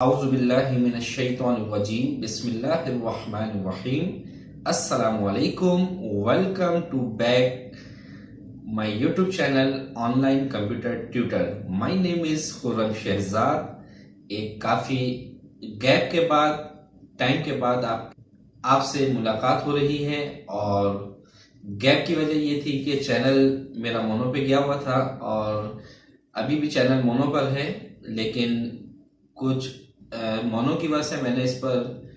Auzubillahiminash-shaytanir-rajim. Bismillahir-rahmanir-rahim. Assalamu alaikum. Welcome to back my YouTube channel Online Computer Tutor. My name is Khurram Shehzad. एक काफी gap के बाद time के बाद आपसे मुलाकात हो रही है और गैप की वजह ये थी कि चैनल मेरा मोनो पे गया हुआ था और अभी भी चैनल मोनो पर है, लेकिन कुछ मोनो की वजह से मैंने इस पर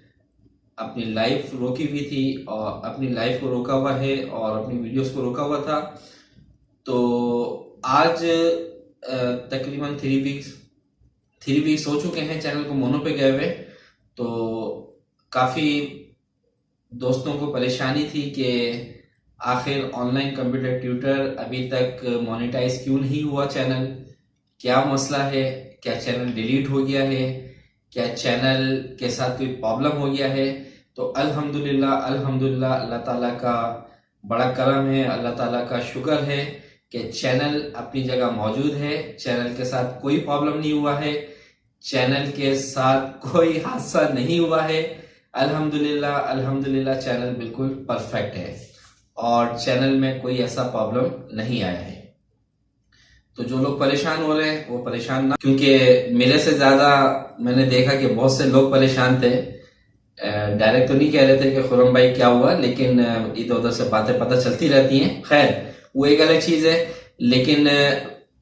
अपनी लाइफ रोकी हुई थी और अपनी लाइफ को रोका हुआ है और अपनी वीडियोस को रोका हुआ था। तो आज तकरीबन 3 वीक्स हो चुके हैं चैनल को मोनो पे गए हुए। तो काफ़ी दोस्तों को परेशानी थी कि आखिर ऑनलाइन कंप्यूटर ट्यूटर अभी तक मोनेटाइज क्यों नहीं हुआ चैनल, क्या मसला है, क्या चैनल डिलीट हो गया है, क्या चैनल के साथ कोई प्रॉब्लम हो गया है। तो अल्हम्दुलिल्लाह अल्लाह ताला का बड़ा करम है, अल्लाह ताला का शुक्र है कि चैनल अपनी जगह मौजूद है, चैनल के साथ कोई प्रॉब्लम नहीं हुआ है, चैनल के साथ कोई हादसा नहीं हुआ है। अल्हम्दुलिल्लाह चैनल बिल्कुल परफेक्ट है और चैनल में कोई ऐसा प्रॉब्लम नहीं आया है। तो जो लोग परेशान हो रहे हैं वो परेशान ना, क्योंकि मेरे से ज्यादा मैंने देखा कि बहुत से लोग परेशान थे। डायरेक्ट तो नहीं कह रहे थे कि खुरम भाई क्या हुआ, लेकिन इधर उधर से बातें पता चलती रहती हैं। खैर वो एक अलग चीज है, लेकिन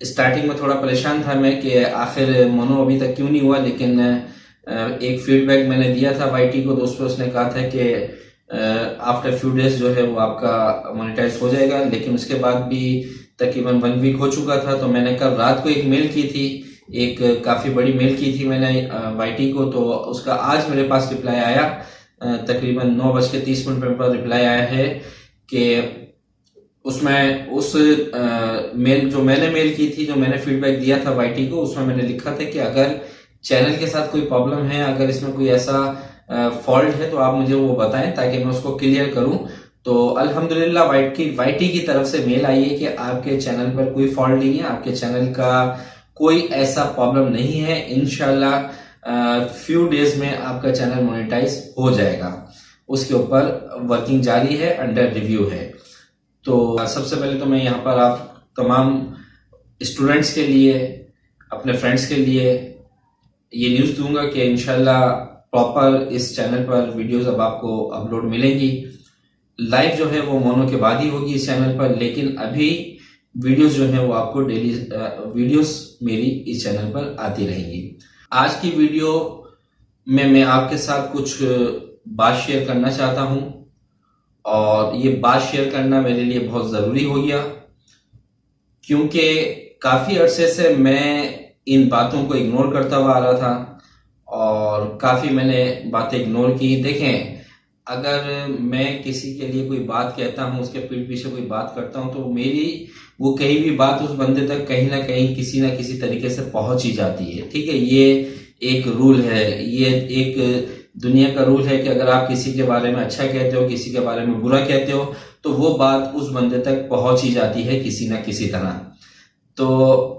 स्टार्टिंग में थोड़ा परेशान था मैं कि आखिर मोनो अभी तक क्यों नहीं हुआ। लेकिन एक फीडबैक मैंने दिया था वाईटी को, दोस्तों उसने कहा था कि आफ्टर फ्यू डेज जो है वो आपका मोनेटाइज हो जाएगा। लेकिन उसके बाद भी तकरीबन 1 वीक हो चुका था। तो मैंने कल रात को एक मेल की थी, एक काफी बड़ी मेल की थी मैंने वाईटी को। तो उसका आज मेरे पास रिप्लाई आया, तकरीबन 9:30 पर रिप्लाई आया है कि उसमें उस मेल जो मैंने मेल की थी, जो मैंने फीडबैक दिया था वाईटी को, उसमें मैंने लिखा था कि अगर चैनल के साथ कोई प्रॉब्लम है, अगर इसमें कोई ऐसा फॉल्ट है तो आप मुझे वो बताएं ताकि मैं उसको क्लियर करूं। तो अल्हम्दुलिल्लाह वाईटी की तरफ से मेल आई है कि आपके चैनल पर कोई फॉल्ट नहीं है, आपके चैनल का कोई ऐसा प्रॉब्लम नहीं है। इंशाल्लाह फ्यू डेज में आपका चैनल मोनेटाइज हो जाएगा। उसके ऊपर वर्किंग जारी है, अंडर रिव्यू है। तो सबसे पहले तो मैं यहाँ पर आप तमाम स्टूडेंट्स के लिए, अपने फ्रेंड्स के लिए ये न्यूज़ दूंगा कि इंशाल्लाह प्रॉपर इस चैनल पर वीडियोस अब आपको अपलोड मिलेंगी। लाइव जो है वो मोनो के बाद ही होगी इस चैनल पर, लेकिन अभी वीडियोस जो है वो आपको डेली वीडियोस मेरी इस चैनल पर आती रहेंगी। आज की वीडियो में मैं आपके साथ कुछ बात शेयर करना चाहता हूं और ये बात शेयर करना मेरे लिए बहुत ज़रूरी हो गया, क्योंकि काफ़ी अरसे से मैं इन बातों को इग्नोर करता हुआ आ रहा था और काफ़ी मैंने बातें इग्नोर की। देखें, अगर मैं किसी के लिए कोई बात कहता हूं, उसके पीठ पीछे कोई बात करता हूं, तो मेरी वो कहीं भी बात उस बंदे तक कहीं ना कहीं किसी ना किसी तरीके से पहुंच ही जाती है। ठीक है, ये एक रूल है, ये एक दुनिया का रूल है कि अगर आप किसी के बारे में अच्छा कहते हो, किसी के बारे में बुरा कहते हो, तो वो बात उस बंदे तक पहुंच ही जाती है किसी ना किसी तरह। तो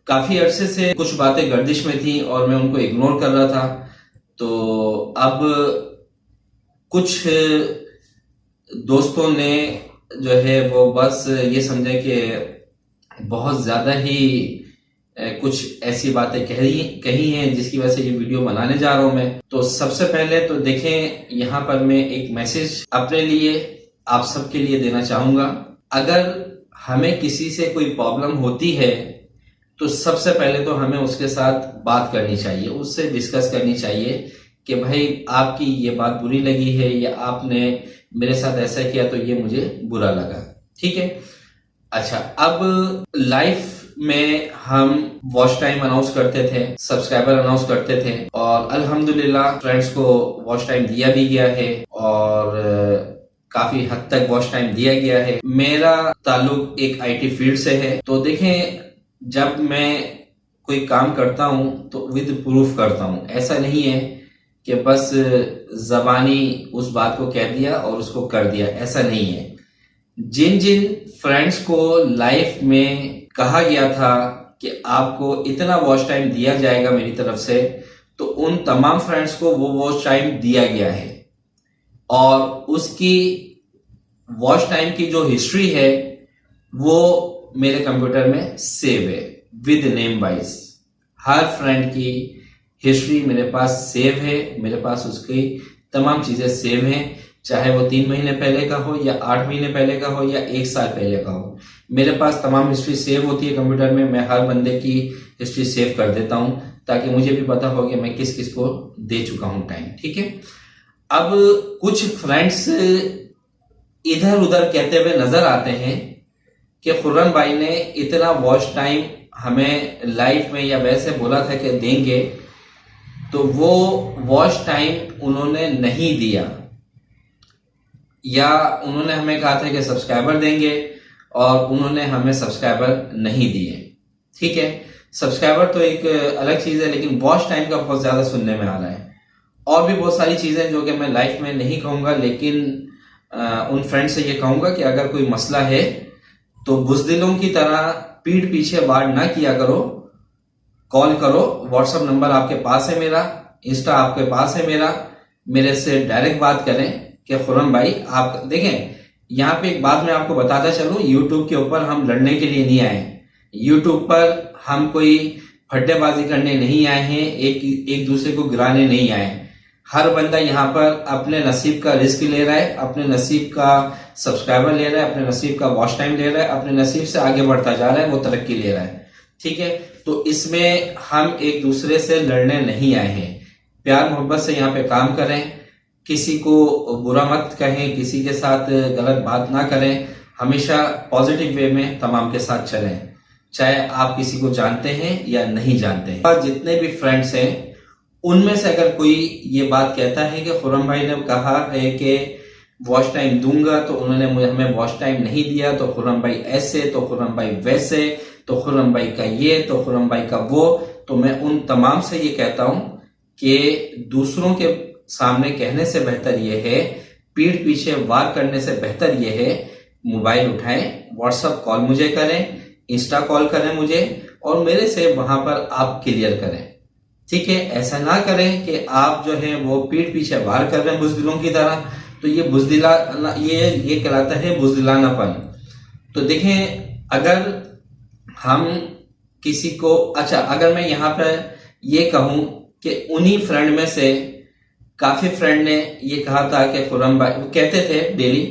काफी अरसे से कुछ बातें गर्दिश में थी और मैं उनको इग्नोर कर रहा था। तो अब कुछ दोस्तों ने जो है वो बस ये समझे कि बहुत ज्यादा ही कुछ ऐसी बातें कही हैं जिसकी वजह से ये वीडियो बनाने जा रहा हूं मैं। तो सबसे पहले तो देखें, यहाँ पर मैं एक मैसेज अपने लिए, आप सबके लिए देना चाहूंगा। अगर हमें किसी से कोई प्रॉब्लम होती है तो सबसे पहले तो हमें उसके साथ बात करनी चाहिए, उससे डिस्कस करनी चाहिए कि भाई आपकी ये बात बुरी लगी है या आपने मेरे साथ ऐसा किया तो ये मुझे बुरा लगा। ठीक है, अच्छा, अब लाइफ में हम वॉच टाइम अनाउंस करते थे, सब्सक्राइबर अनाउंस करते थे और अल्हम्दुलिल्लाह फ्रेंड्स को वॉच टाइम दिया भी गया है और काफी हद तक वॉच टाइम दिया गया है। मेरा ताल्लुक एक आईटी फील्ड से है। तो देखें, जब मैं कोई काम करता हूं तो विद प्रूफ करता हूं। ऐसा नहीं है कि बस जबानी उस बात को कह दिया और उसको कर दिया, ऐसा नहीं है। जिन जिन फ्रेंड्स को लाइफ में कहा गया था कि आपको इतना वॉच टाइम दिया जाएगा मेरी तरफ से, तो उन तमाम फ्रेंड्स को वो वॉच टाइम दिया गया है और उसकी वॉच टाइम की जो हिस्ट्री है वो मेरे कंप्यूटर में सेव है with name wise. Her friend की हिस्ट्री मेरे पास सेव है, मेरे पास उसकी तमाम चीजें सेव हैं, चाहे वो 3 महीने पहले का हो या 8 महीने पहले का हो या 1 साल पहले का हो। मेरे पास तमाम हिस्ट्री सेव होती है कंप्यूटर में। मैं हर बंदे की हिस्ट्री सेव कर देता हूं ताकि मुझे भी पता हो कि मैं किस किस को दे चुका हूं टाइम। ठीक है, अब कुछ फ्रेंड्स इधर उधर कहते हुए नजर आते हैं कि खुर्रम भाई ने इतना वॉच टाइम हमें लाइफ में या वैसे बोला था कि देंगे, तो वो वॉच टाइम उन्होंने नहीं दिया, या उन्होंने हमें कहा था कि सब्सक्राइबर देंगे और उन्होंने हमें सब्सक्राइबर नहीं दिए। ठीक है, सब्सक्राइबर तो एक अलग चीज है, लेकिन वॉच टाइम का बहुत ज्यादा सुनने में आ रहा है। और भी बहुत सारी चीजें जो कि मैं लाइफ में नहीं कहूंगा, लेकिन उन फ्रेंड से ये कहूंगा कि अगर कोई मसला है तो बुज़दिलों की तरह पीठ पीछे वार ना किया करो, कॉल करो। व्हाट्सएप नंबर आपके पास है मेरा, इंस्टा आपके पास है मेरा, मेरे से डायरेक्ट बात करें कि खुर्रम भाई आप देखें। यहाँ पे एक बात मैं आपको बताता चलूं, यूट्यूब के ऊपर हम लड़ने के लिए नहीं आए। यूट्यूब पर हम कोई फट्टेबाजी करने नहीं आए हैं, एक दूसरे को गिराने नहीं आए। हर बंदा यहाँ पर अपने नसीब का रिस्क ले रहा है, अपने नसीब का सब्सक्राइबर ले रहा है, अपने नसीब का वॉच टाइम ले रहा है, अपने नसीब से आगे बढ़ता जा रहा है, वो तरक्की ले रहा है। ठीक है, तो इसमें हम एक दूसरे से लड़ने नहीं आए हैं। प्यार मोहब्बत से यहाँ पे काम करें, किसी को बुरा मत कहें, किसी के साथ गलत बात ना करें, हमेशा पॉजिटिव वे में तमाम के साथ चलें, चाहे आप किसी को जानते हैं या नहीं जानते हैं। और जितने भी फ्रेंड्स हैं उनमें से अगर कोई ये बात कहता है कि खुर्रम भाई ने कहा है कि वॉच टाइम दूंगा तो उन्होंने हमें वॉच टाइम नहीं दिया, तो खुर्रम भाई ऐसे, तो खुर्रम भाई वैसे, तो खुर्रम भाई का ये, तो खुर्रम भाई का वो, तो मैं उन तमाम से ये कहता हूं कि दूसरों के सामने कहने से बेहतर ये है, पीठ पीछे वार करने से बेहतर ये है, मोबाइल उठाएं, व्हाट्सएप कॉल मुझे करें, इंस्टा कॉल करें मुझे, और मेरे से वहां पर आप क्लियर करें। ठीक है, ऐसा ना करें कि आप जो है वो पीठ पीछे वार कर रहे हैं बुज़दिलों की तरह, तो ये बुज़दिला ये कहलाता है बुज़दिलानापन। तो देखें, अगर हम किसी को, अच्छा अगर मैं यहाँ पर ये कहूं कि उन्हीं फ्रेंड में से काफी फ्रेंड ने ये कहा था कि खुर्रम भाई, वो कहते थे डेली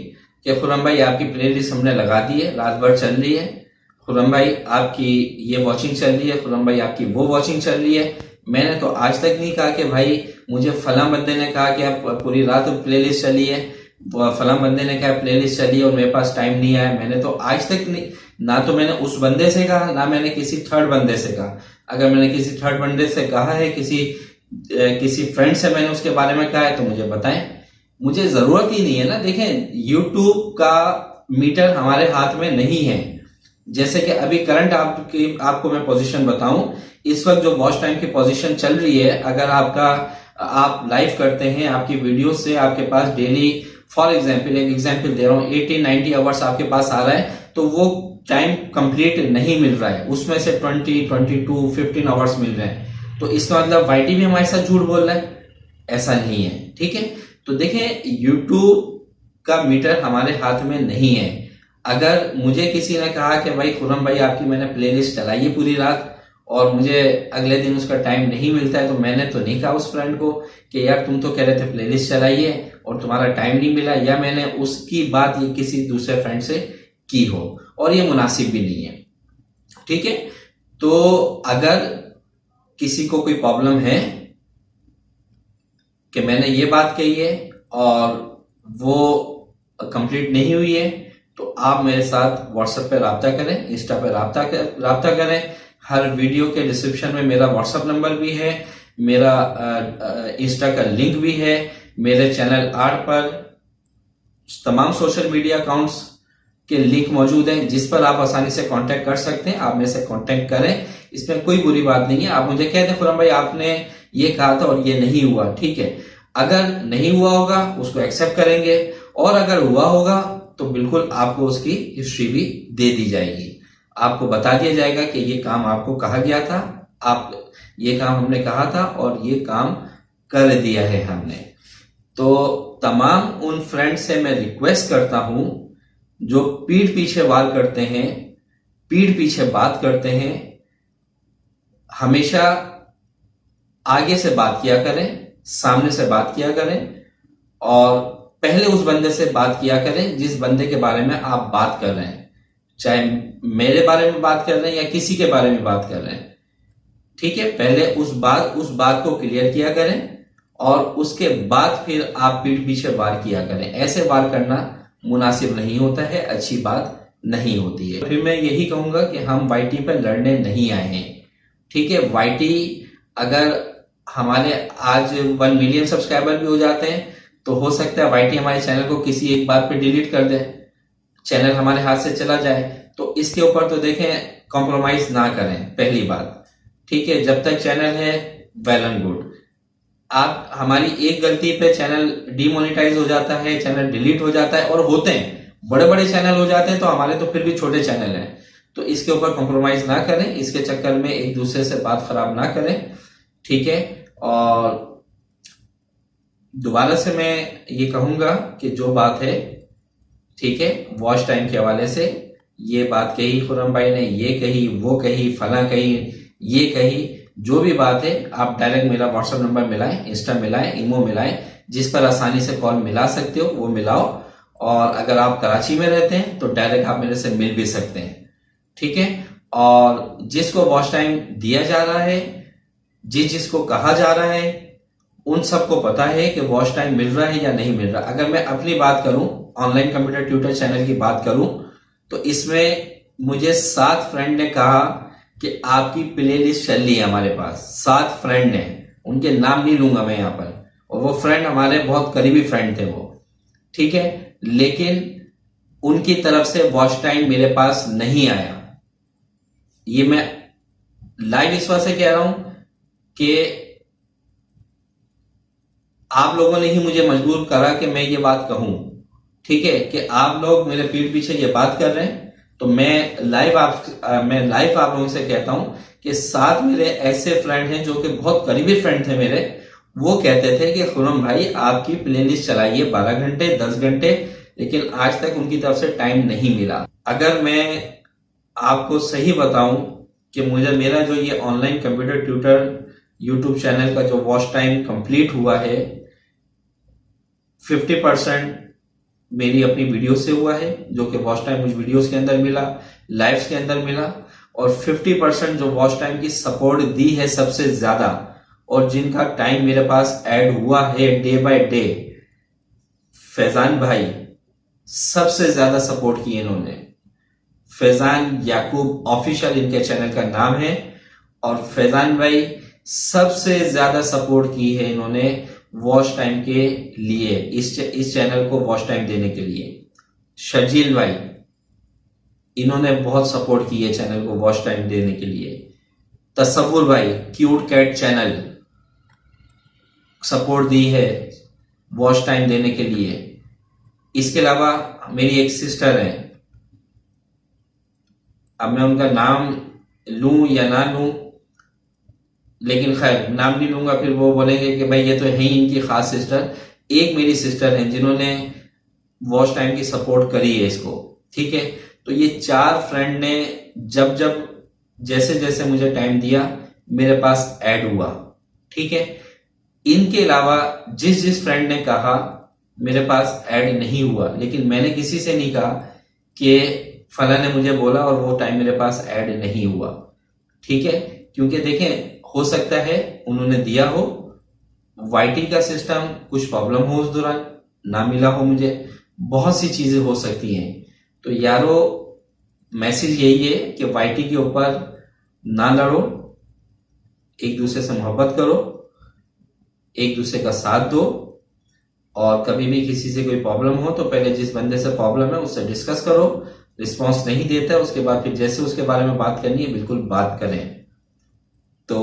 कि खुर्रम भाई आपकी प्लेलिस्ट हमने लगा दी है, रात भर चल रही है, खुर्रम भाई आपकी ये वॉचिंग चल रही है, खुर्रम भाई आपकी वो वॉचिंग चल रही है। मैंने तो आज तक नहीं कहा कि भाई मुझे फलां बंदे ने कहा कि आप पूरी रात प्लेलिस्ट चली है, फलां बंदे ने कहा प्लेलिस्ट चली और मेरे पास टाइम नहीं आया। मैंने तो आज तक नहीं, ना तो मैंने उस बंदे से कहा, ना मैंने किसी थर्ड बंदे से कहा। अगर मैंने किसी थर्ड बंदे से कहा है, किसी फ्रेंड से मैंने उसके बारे में कहा है, तो मुझे बताएं, मुझे जरूरत ही नहीं है ना। देखें, यूट्यूब का मीटर हमारे हाथ में नहीं है। जैसे कि अभी करंट आपको मैं पोजीशन बताऊं, इस वक्त जो वॉच टाइम की पोजीशन चल रही है, अगर आप लाइव करते हैं, आपकी वीडियो से आपके पास डेली, फॉर एग्जाम्पल एक एग्जाम्पल दे रहा हूं, 18-90 आवर्स आपके पास आ रहा है, तो वो टाइम कंप्लीट नहीं मिल रहा है, उसमें से 20, 22, 15 आवर्स मिल रहे हैं। तो इसका मतलब वाईटी भी हमारे साथ झूठ बोल रहा है, ऐसा नहीं है। ठीक है, तो देखें, यूट्यूब का मीटर हमारे हाथ में नहीं है। अगर मुझे किसी ने कहा कि भाई खुर्रम भाई आपकी मैंने प्लेलिस्ट चलाई है पूरी रात और मुझे अगले दिन उसका टाइम नहीं मिलता है, तो मैंने तो नहीं कहा उस फ्रेंड को कि यार तुम तो कह रहे थे प्लेलिस्ट चलाइए और तुम्हारा टाइम नहीं मिला, या मैंने उसकी बात ये किसी दूसरे फ्रेंड से की हो, और ये मुनासिब भी नहीं है। ठीक है, तो अगर किसी को कोई प्रॉब्लम है कि मैंने ये बात कही है और वो कंप्लीट नहीं हुई है, तो आप मेरे साथ व्हाट्सएप पे राब्ता करें, इंस्टा पे राब्ता करें। हर वीडियो के डिस्क्रिप्शन में मेरा व्हाट्सएप नंबर भी है, मेरा इंस्टा का लिंक भी है, मेरे चैनल आर्ट पर तमाम सोशल मीडिया अकाउंट्स के लिंक मौजूद हैं, जिस पर आप आसानी से कांटेक्ट कर सकते हैं। आप मेरे से कांटेक्ट करें, इसमें कोई बुरी बात नहीं है। आप मुझे कह दें खुर्रम भाई आपने ये कहा था और ये नहीं हुआ, ठीक है। अगर नहीं हुआ होगा उसको एक्सेप्ट करेंगे, और अगर हुआ होगा तो बिल्कुल आपको उसकी हिस्ट्री भी दे दी जाएगी। आपको बता दिया जाएगा कि ये काम आपको कहा गया था, आप ये काम हमने कहा था और ये काम कर दिया है हमने। तो तमाम उन फ्रेंड से मैं रिक्वेस्ट करता हूं जो पीठ पीछे वार करते हैं, पीठ पीछे बात करते हैं, हमेशा आगे से बात किया करें, सामने से बात किया करें और पहले उस बंदे से बात किया करें जिस बंदे के बारे में आप बात कर रहे हैं, चाहे मेरे बारे में बात कर रहे हैं या किसी के बारे में बात कर रहे हैं। ठीक है, पहले उस बात को क्लियर किया करें और उसके बाद फिर आप पीठ पीछे वार किया करें। ऐसे वार करना मुनासिब नहीं होता है, अच्छी बात नहीं होती है। फिर मैं यही कहूंगा कि हम वाईटी पर लड़ने नहीं आए हैं। ठीक है, वाईटी अगर हमारे आज 1 मिलियन सब्सक्राइबर भी हो जाते हैं तो हो सकता है वाईटी हमारे चैनल को किसी एक बात पे डिलीट कर दे, चैनल हमारे हाथ से चला जाए। तो इसके ऊपर तो देखें, कॉम्प्रोमाइज ना करें पहली बात। ठीक है, जब तक चैनल है वेल एंड गुड। आप हमारी एक गलती पे चैनल डीमोनेटाइज हो जाता है, चैनल डिलीट हो जाता है, और होते हैं बड़े बड़े चैनल हो जाते हैं, तो हमारे तो फिर भी छोटे चैनल हैं। तो इसके ऊपर कॉम्प्रोमाइज ना करें, इसके चक्कर में एक दूसरे से बात खराब ना करें। ठीक है, और दोबारा से मैं ये कहूंगा कि जो बात है, ठीक है, वॉच टाइम के हवाले से ये बात कही खुरम भाई ने, ये कही, वो कही, फला कही, ये कही, जो भी बात है आप डायरेक्ट मेरा व्हाट्सएप नंबर मिलाएं, इंस्टा मिलाएं, इमो मिलाएं, जिस पर आसानी से कॉल मिला सकते हो वो मिलाओ। और अगर आप कराची में रहते हैं तो डायरेक्ट आप मेरे से मिल भी सकते हैं। ठीक है, और जिसको वॉच टाइम दिया जा रहा है, जिसको कहा जा रहा है, उन सबको पता है कि वॉच टाइम मिल रहा है या नहीं मिल रहा। अगर मैं अपनी बात करूं, ऑनलाइन कंप्यूटर ट्यूटर चैनल की बात करूं, तो इसमें मुझे 7 फ्रेंड ने कहा कि आपकी प्लेलिस्ट चल रही है हमारे पास। 7 फ्रेंड ने, उनके नाम नहीं लूंगा मैं यहां पर, और वो फ्रेंड हमारे बहुत करीबी फ्रेंड थे वो। ठीक है, लेकिन उनकी तरफ से वॉच टाइम मेरे पास नहीं आया। ये मैं लाइव विश्वास से कह रहा हूं कि आप लोगों ने ही मुझे मजबूर करा कि मैं ये बात कहूं। ठीक है, कि आप लोग मेरे पीठ पीछे ये बात कर रहे हैं, तो मैं लाइव आप लोगों से कहता हूं कि 7 मेरे ऐसे फ्रेंड हैं जो कि बहुत करीबी फ्रेंड थे मेरे। वो कहते थे कि खुरम भाई आपकी प्लेलिस्ट चलाइए 12 घंटे 10 घंटे, लेकिन आज तक उनकी तरफ से टाइम नहीं मिला। अगर मैं आपको सही बताऊं कि मुझे मेरा जो ये online computer tutor YouTube channel का जो वॉच टाइम कंप्लीट हुआ है, 50% मेरी अपनी वीडियो से हुआ है, जो कि वॉच टाइम मुझे वीडियोस के अंदर मिला, लाइव्स के अंदर मिला, और 50% जो वॉच टाइम की सपोर्ट दी है सबसे ज्यादा, और जिनका टाइम मेरे पास ऐड हुआ है डे बाय डे, फैजान भाई सबसे ज्यादा सपोर्ट की इन्होंने। फैजान याकूब ऑफिशियल इनके चैनल का नाम है, और फैजान भाई सबसे ज्यादा सपोर्ट की है इन्होंने वॉच टाइम के लिए, इस चैनल को वॉच टाइम देने के लिए। शर्जील भाई, इन्होंने बहुत सपोर्ट की है चैनल को वॉच टाइम देने के लिए। तसव्वुर भाई, क्यूट कैट चैनल, सपोर्ट दी है वॉच टाइम देने के लिए। इसके अलावा मेरी एक सिस्टर है, अब मैं उनका नाम लूं या ना लूं, लेकिन खैर नाम नहीं लूंगा, फिर वो बोलेंगे कि भाई ये तो है ही इनकी खास सिस्टर। एक मेरी सिस्टर है जिन्होंने वॉच टाइम की सपोर्ट करी है इसको। ठीक है, तो ये 4 फ्रेंड ने जब जैसे जैसे मुझे टाइम दिया मेरे पास ऐड हुआ। ठीक है, इनके अलावा जिस फ्रेंड ने कहा मेरे पास ऐड नहीं हुआ, लेकिन मैंने किसी से नहीं कहा कि फला ने मुझे बोला और वो टाइम मेरे पास ऐड नहीं हुआ। ठीक है, क्योंकि देखें हो सकता है उन्होंने दिया हो, वाईटी का सिस्टम कुछ प्रॉब्लम हो उस दौरान, ना मिला हो मुझे, बहुत सी चीजें हो सकती हैं। तो यारो मैसेज यही है कि वाईटी के ऊपर ना लड़ो, एक दूसरे से मोहब्बत करो, एक दूसरे का साथ दो, और कभी भी किसी से कोई प्रॉब्लम हो तो पहले जिस बंदे से प्रॉब्लम है उससे डिस्कस करो। रिस्पॉन्स नहीं देता है उसके बाद फिर जैसे उसके बारे में बात करनी है बिल्कुल बात करें। तो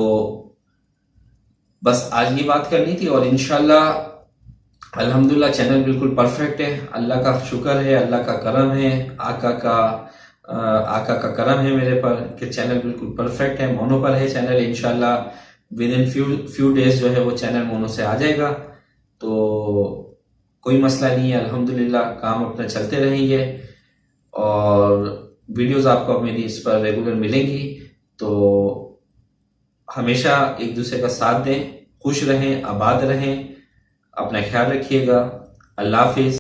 बस आज ये बात करनी थी, और इंशाल्लाह अल्हम्दुलिल्लाह चैनल बिल्कुल परफेक्ट है। अल्लाह का शुक्र है, अल्लाह का करम है, आका का करम है मेरे पर कि चैनल बिल्कुल परफेक्ट है, मोनो पर है चैनल। इंशाल्लाह विद इन फ्यू डेज जो है वो चैनल मोनो से आ जाएगा। तो कोई मसला नहीं है, अल्हम्दुलिल्लाह काम अपना चलते रहेंगे और वीडियोस आपको मेरी इस पर रेगुलर मिलेंगी। तो हमेशा एक दूसरे का साथ दें, खुश रहें, आबाद रहें, अपना ख्याल रखिएगा। अल्लाह हाफिज।